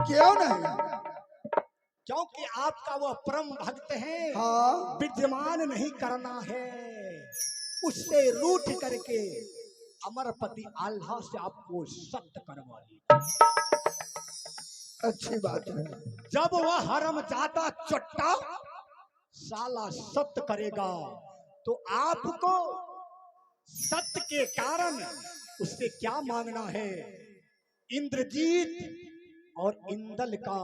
क्यों नहीं? क्योंकि आपका वह परम भक्त है। हाँ, विद्यमान नहीं करना है, उससे रूठ करके अमरपति आल्हा से आपको सत्य करवा ली। अच्छी बात है। जब वह हरमजादा चट्टा साला सत्य करेगा तो आपको सत्य के कारण उससे क्या मांगना है? इंद्रजीत और इंदल का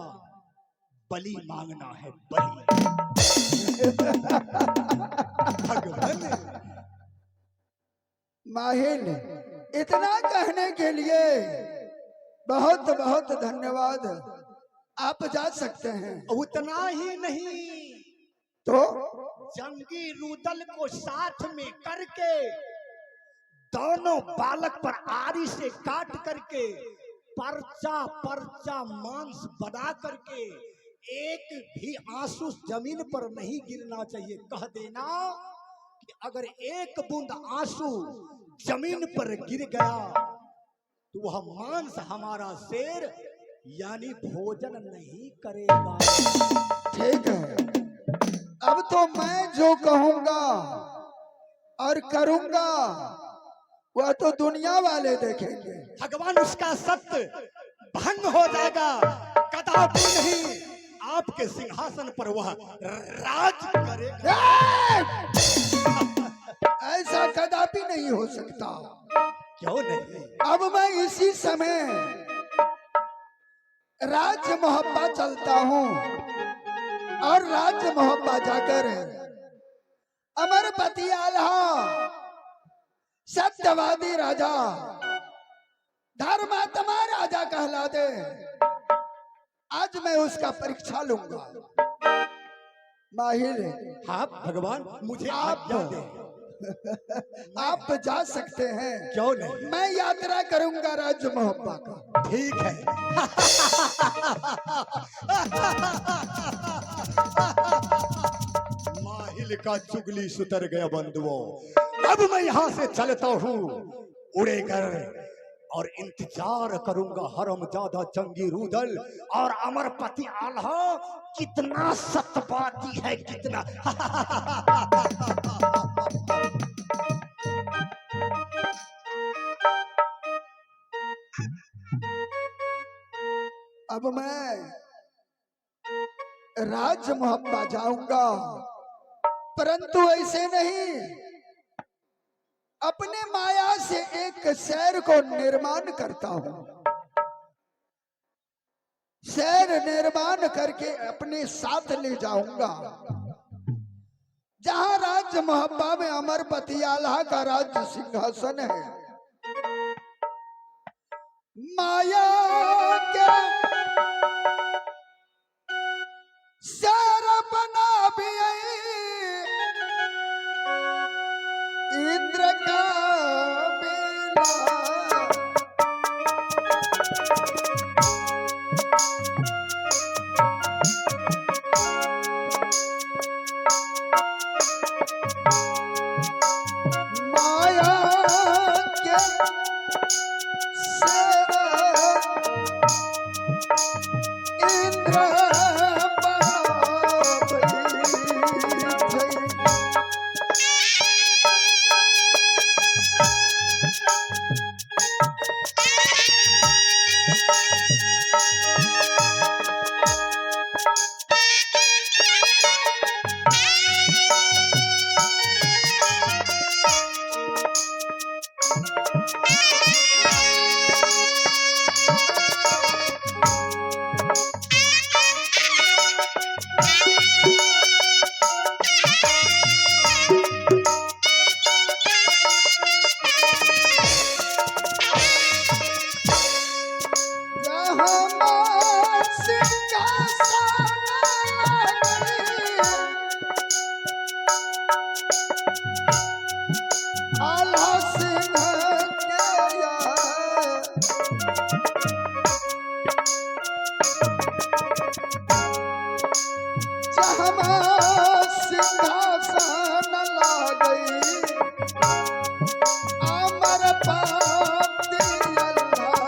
बलि मांगना है, बलि। भगवान माहिल, इतना कहने के लिए बहुत बहुत धन्यवाद। आप जा सकते हैं। उतना ही नहीं, तो जंगी रुदल को साथ में करके दोनों बालक पर आरी से काट करके पर्चा पर्चा मांस बना करके एक भी आंसू जमीन पर नहीं गिरना चाहिए। कह देना कि अगर एक बूंद आंसू जमीन पर गिर गया तो वह मांस हमारा शेर यानी भोजन नहीं करेगा। ठीक है, अब तो मैं जो कहूंगा और करूंगा वह तो दुनिया वाले देखेंगे। भगवान उसका सत्य भंग हो जाएगा, कदापि नहीं। आपके सिंहासन पर वह राज करेगा। ऐसा कदापि नहीं हो सकता। क्यों नहीं? अब मैं इसी समय राज्य मोहब्बा चलता हूँ और राज्य मोहब्बा जाकर अमरपति आल्हा सत्यवादी राजा धर्मात्मा राजा कहला दे। आज मैं उसका परीक्षा लूंगा। माहिर, हाँ भगवान, मुझे आप आज्ञा दे। आप जा सकते हैं। क्यों नहीं? मैं यात्रा करूंगा राज्य मोहब्बा का। ठीक है। माहिल का चुगली सुतर गया बंधुओं। अब मैं यहाँ से चलता हूँ उड़े कर और इंतजार करूंगा हरमजादा जंगी रुदल और अमरपति आल्हा कितना सत्यवादी है, कितना। अब मैं राज्य मोहब्बा जाऊंगा, परंतु ऐसे नहीं, अपने माया से एक शहर को निर्माण करता हूं। शहर निर्माण करके अपने साथ ले जाऊंगा, जहां राज्य मोहब्बा में अमरपति आल्हा का राज्य सिंहासन है। माया के शहर बना भी इंद्र का बेला। माया के शहर इंद्र सिंहासन लागई अमरपति आल्हा।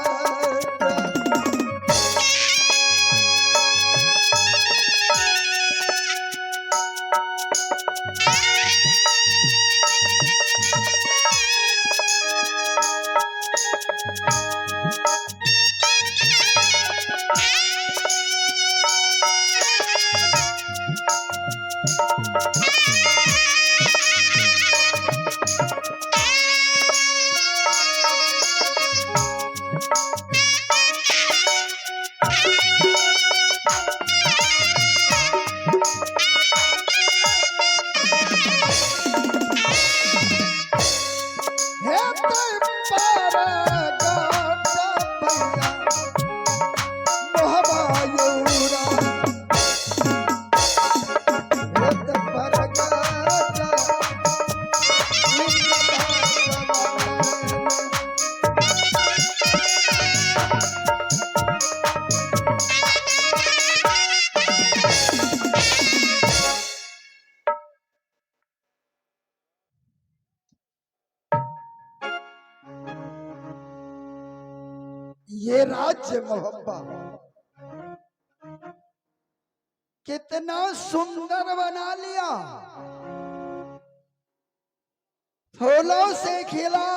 राज्य मोहब्बा कितना सुंदर बना लिया, फूलों से खिला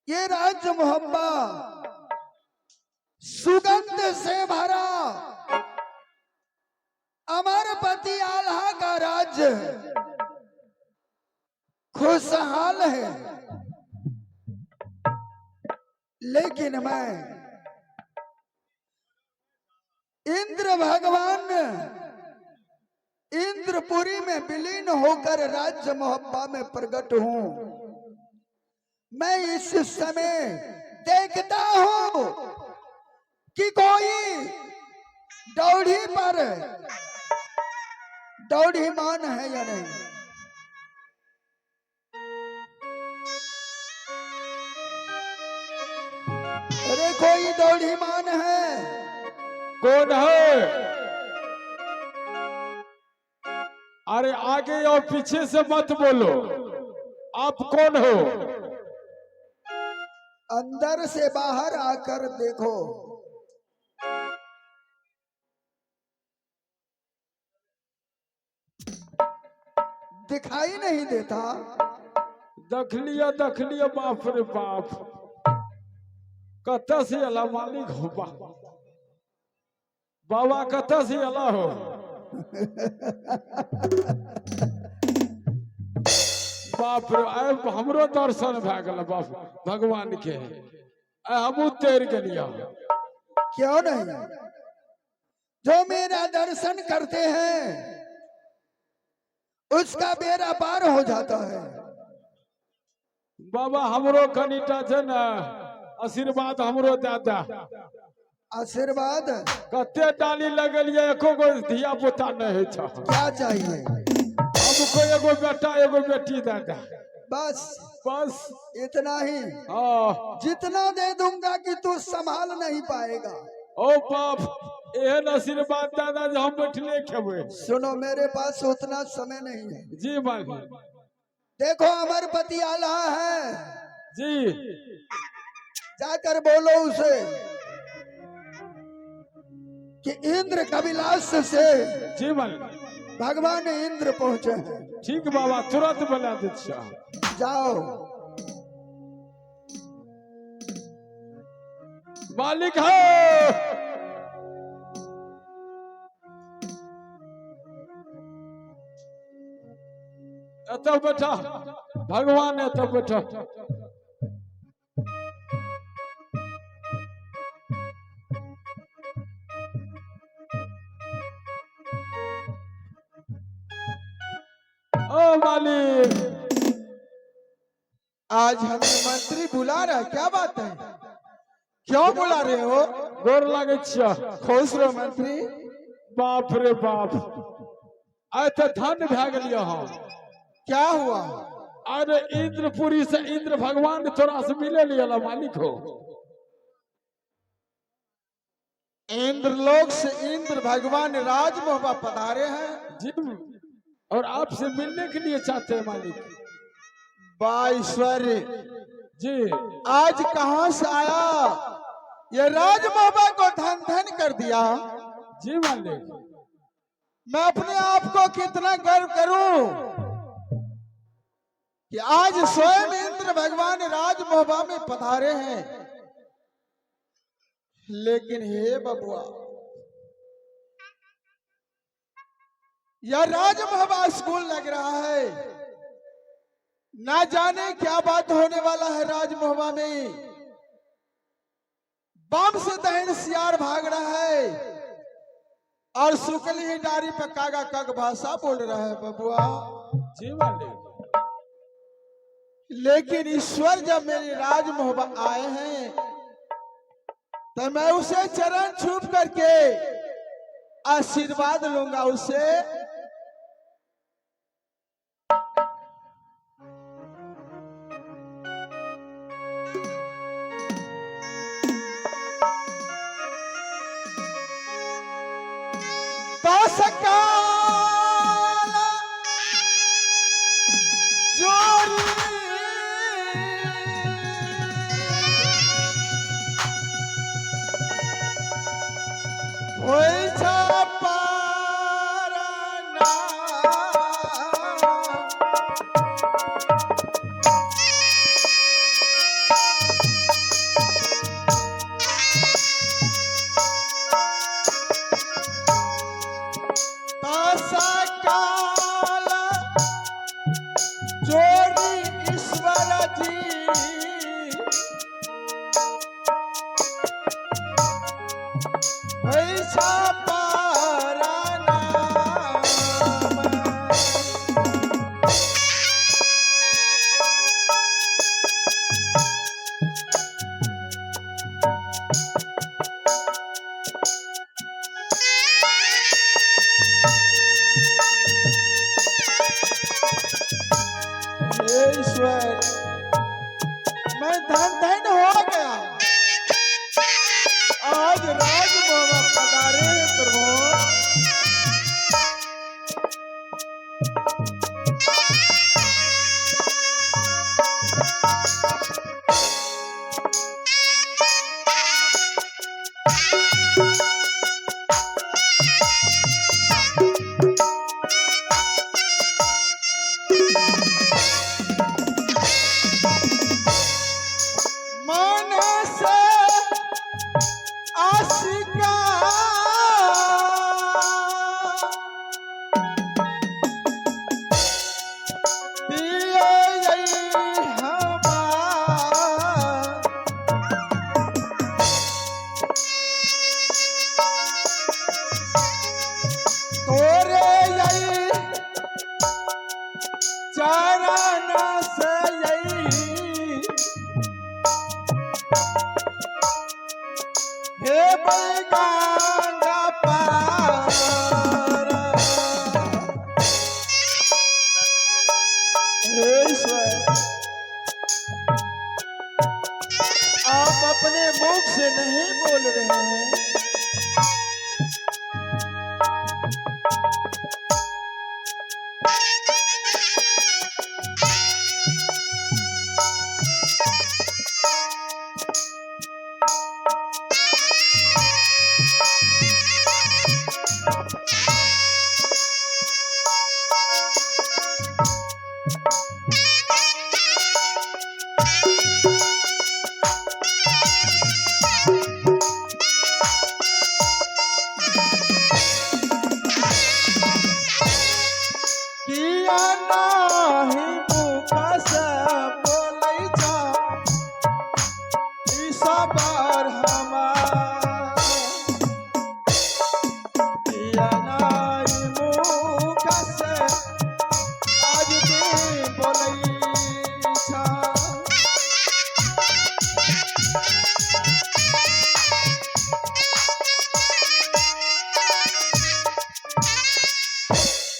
ये राज्य मोहब्बा, सुगंध से भरा अमरपति आल्हा का राज्य खुशहाल है। लेकिन मैं इंद्र भगवान इंद्रपुरी में विलीन होकर राज्य मोहब्बा में प्रकट हूं। मैं इस समय देखता हूं कि कोई दौड़ी पर दौड़ीमान है या नहीं। अरे कोई दौड़ीमान है? कौन है? अरे आगे और पीछे से मत बोलो, आप कौन हो? अंदर से बाहर आकर देखो। दिखाई नहीं देता? देख लिया बाप रे बाप, कत्ता से अला मालिक हो बाबा, कत्ता से अला हो। बाप रे, अब हमरो दर्शन भए गेल बाप भगवान के, हमू तैर गेलिया। क्यों नहीं? जो मेरा दर्शन करते हैं उसका बेड़ा पार हो जाता है। बाबा हमरो कनिटा छै न, आशीर्वाद हमरो दे दे। आशीर्वाद? कते डाली लगलिए, एको गो धिया पुता नहीं है। क्या चाहिए? हमको एगो बेटा एगो बेटी दे दे, बस बस इतना ही। हाँ, जितना दे दूंगा कि तू संभाल नहीं पाएगा। ओ बाप, एहन आशीर्वाद दादा जो हम बैठले खेबे। सुनो, मेरे पास उतना समय नहीं है। जी मालिक। देखो अमरपति आल्हा है जी, जाकर बोलो उसे कि इंद्र कविलास से जी मालिक। भगवान इंद्र पहुंचे हैं। ठीक बाबा, तुरंत बना दे। जाओ। मालिक है तब बैठा, भगवान है तब बैठा। ओ मालिक, आज हमें मंत्री बुला रहा है, क्या बात है? क्यों बुला रहे हो? गोर लागे छिया। खुश रहो मंत्री। बाप रे बाप, आय तो धन भए गेलियो हम। क्या हुआ? अरे इंद्रपुरी से इंद्र भगवान तोरा से मिले लिया मालिक हो। इंद्रलोक से इंद्र भगवान राजमोहबा पधारे हैं जी, और आपसे मिलने के लिए चाहते हैं मालिक। बाईश्वरी जी, आज कहां से आया? ये राजमोहबा को धन धन कर दिया। जी मालिक। मैं अपने आप को कितना गर्व करूं कि आज स्वयं इंद्र भगवान राजमोहबा में पधारे हैं। लेकिन हे बबुआ, यह राजमोहबा स्कूल लग रहा है। ना जाने क्या बात होने वाला है राजमोहबा में। बाम से दहन सियार भाग रहा है और शुक्ल ही डारी पर कागा कग भाषा बोल रहा है बबुआ। जी मालिक। लेकिन ईश्वर जब मेरी राजमोहबा आए हैं तो मैं उसे चरण छूप करके आशीर्वाद लूंगा उसे। तो सकाल जोरी ऐसा पारा नाम। हे ईश्वर, मैं धन धन हो गया। आज राज बाबा पधारे हैं प्रभु। मन से आशिका दिए यही हमार। तोरे यही चरण से यही हे बैगांगा पार। हे ईश्वर, आप अपने मुख से नहीं बोल रहे हैं। किया नाही मुखा से बोलै जा ई सबर हमार। किया नाही मुखा से आज भी बोलै जा।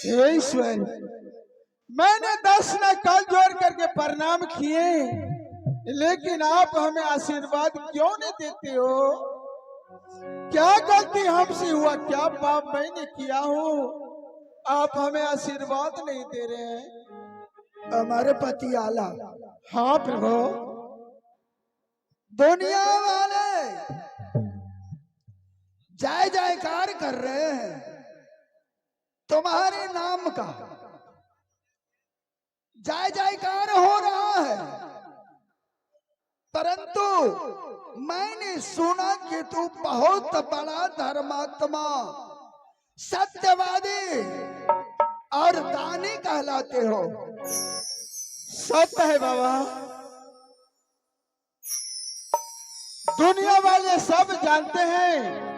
हे ईश्वर, मैंने 10 न कल जोड़ करके प्रणाम किए, लेकिन आप हमें आशीर्वाद क्यों नहीं देते हो? क्या गलती हमसे हुआ? क्या पाप मैंने किया हूँ? आप हमें आशीर्वाद नहीं दे रहे हैं। हमारे पति आला हाँ प्रभु। दुनिया वाले जय जयकार कर रहे हैं तुम्हारे नाम का, जय जयकार हो रहा है, परंतु मैंने सुना कि तू बहुत बड़ा धर्मात्मा, सत्यवादी और दानी कहलाते हो। सत्य है बाबा, दुनिया वाले सब जानते हैं